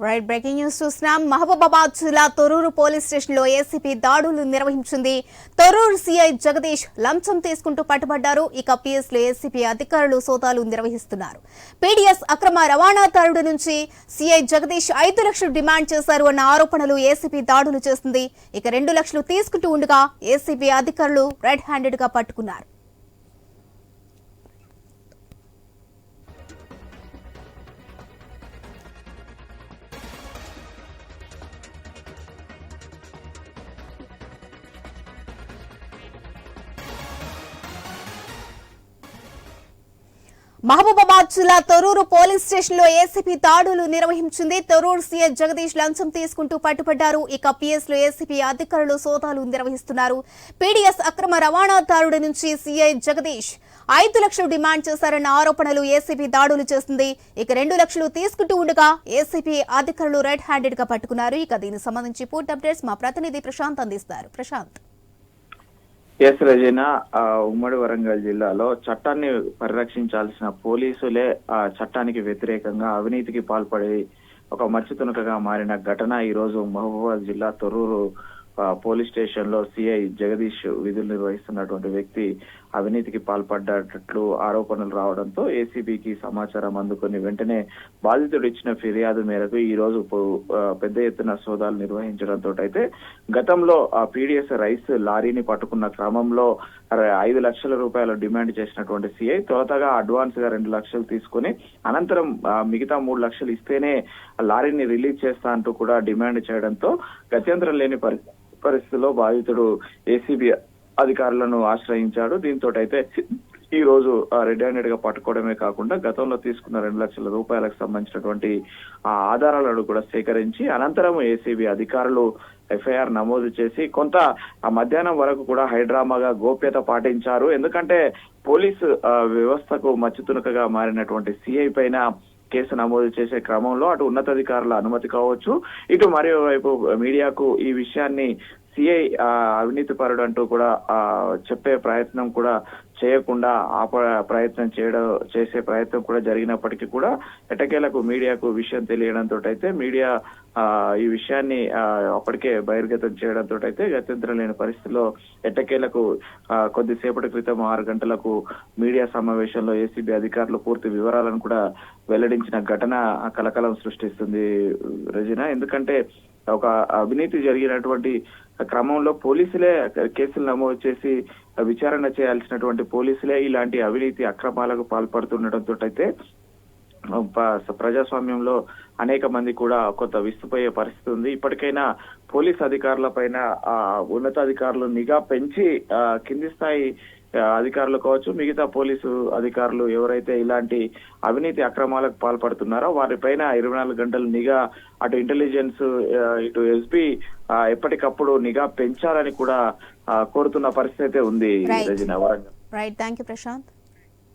Right breaking news చూస్తున్నాం. మహబూబాబాద్ జిల్లా Thorrur police station లో ఏసీపీ దాడులు నిర్వహించింది. తొర్రూరు సీఐ జగదీష్ లంచం తీసుకుంటూ పట్టుబడ్డారు. ఇక పిఎస్ లో ఏసీపీ అధికారులు సోదాలు నిర్వహిస్తున్నారు. పీడీఎస్ అక్రమ రవాణాదారుడి నుంచి సీఐ జగదీష్ 5 లక్షలు డిమాండ్ చేశారు అన్న ఆరోపణలు ఏసీపీ దాడులు చేసింది. ఇక 2 లక్షలు తీసుకుంటూ ఉండగా ఏసీపీ అధికారులు రెడ్ హ్యాండెడ్ గా పట్టుకున్నారు. మహబూబాబాద్ జిల్లా తొర్రూరు పోలీస్ స్టేషన్ లో ఏసీపీ దాడులు నిర్వహించింది. తొర్రూరు సీఐ జగదీష్ లంచం తీసుకుంటూ పట్టుబడ్డారు. ఇక పిఎస్ లో ఏసీపీ అధికారులు సోదాలు నిర్వహిస్తున్నారు. పీడీఎస్ అక్రమ రవాణాదారుడి నుంచి సీఐ జగదీష్ 5 లక్షలు డిమాండ్ చేశారన్న ఆరోపణలు ఏసీపీ దాడులు చేసింది. ఇక 2 లక్షలు తీసుకుంటూ ఉండగా ఏసీపీ అధికారులు రెడ్ హ్యాండెడ్ గా పట్టుకున్నారు. ఇక దీనికి సంబంధించి పూర్తి అప్డేట్స్ మా ప్రతినిధి ప్రశాంత్ అందిస్తారు. ప్రశాంత్. ఎస్ రజీనా, ఉమ్మడి వరంగల్ జిల్లాలో చట్టాన్ని పరిరక్షించాల్సిన పోలీసులే ఆ చట్టానికి వ్యతిరేకంగా అవినీతికి పాల్పడి ఒక మచ్చుతునకగా మారిన ఘటన ఈ రోజు మహబూబాబాద్ జిల్లా తొర్రూరు పోలీస్ స్టేషన్ లో సిఐ జగదీష్ విధులు నిర్వహిస్తున్నటువంటి వ్యక్తి అవినీతికి పాల్పడ్డట్లు ఆరోపణలు రావడంతో ఏసీబీకి సమాచారం అందుకుని వెంటనే బాధితుడు ఇచ్చిన ఫిర్యాదు మేరకు ఈ రోజు పెద్ద ఎత్తున సోదాలు నిర్వహించడంతో అయితే గతంలో ఆ పీడీఎస్ రైస్ లారీని పట్టుకున్న క్రమంలో 5 లక్షల రూపాయలు డిమాండ్ చేసినటువంటి సిఐ తొలతగా అడ్వాన్స్ గా 2 లక్షలు తీసుకుని అనంతరం మిగతా 3 లక్షలు ఇస్తేనే లారీని రిలీజ్ చేస్తా అంటూ కూడా డిమాండ్ చేయడంతో గత్యంతరం లేని పరిస్థితిలో బాధితుడు ఏసీబీ అధికారులను ఆశ్రయించాడు. దీంతో అయితే ఈ రోజు రెడ్ హ్యాండెడ్ గా పట్టుకోవడమే కాకుండా గతంలో తీసుకున్న 2 లక్షల రూపాయలకు సంబంధించినటువంటి ఆ ఆధారాలను కూడా సేకరించి అనంతరం ఏసీబీ అధికారులు ఎఫ్ఐఆర్ నమోదు చేసి కొంత మధ్యాహ్నం వరకు కూడా హైడ్రామాగా గోప్యత పాటించారు. ఎందుకంటే పోలీసు వ్యవస్థకు మచ్చుతునకగా మారినటువంటి సిఐ పైన కేసు నమోదు చేసే క్రమంలో అటు ఉన్నతాధికారుల అనుమతి కావచ్చు, ఇటు మరోవైపు మీడియాకు ఈ విషయాన్ని సిఐ అవినీతి పరుడు అంటూ కూడా చెప్పే ప్రయత్నం కూడా చేయకుండా చేసే ప్రయత్నం కూడా జరిగినప్పటికీ కూడా ఎట్టకేలకు మీడియాకు విషయం తెలియడంతో అయితే మీడియా ఈ విషయాన్ని అప్పటికే బహిర్గతం చేయడంతో అయితే గత్యంతరం లేని పరిస్థితిలో ఎట్టకేలకు కొద్దిసేపటి క్రితం 6 గంటలకు మీడియా సమావేశంలో ఏసీబీ అధికారులు పూర్తి వివరాలను కూడా వెల్లడించిన ఘటన కలకలం సృష్టిస్తుంది రజీనా. ఎందుకంటే ఒక అవినీతి జరిగినటువంటి క్రమంలో పోలీసులే కేసులు నమోదు చేసి విచారణ చేయాల్సినటువంటి పోలీసులే ఇలాంటి అవినీతి అక్రమాలకు పాల్పడుతుండటంతో అయితే ప్రజాస్వామ్యంలో అనేక మంది కూడా కొంత విస్తుపోయే పరిస్థితి ఉంది. ఇప్పటికైనా పోలీస్ అధికారుల పైన ఉన్నతాధికారులు నిఘా పెంచి కింది స్థాయి అధికారులు కావచ్చు, మిగతా పోలీసు అధికారులు ఎవరైతే ఇలాంటి అవినీతి అక్రమాలకు పాల్పడుతున్నారో వారిపైన 24 గంటలు నిఘా, అటు ఇంటెలిజెన్స్ ఇటు ఎస్పీ ఎప్పటికప్పుడు నిఘా పెంచాలని కూడా కోరుతున్న పరిస్థితి అయితే ఉంది. Right, thank you Prashanth.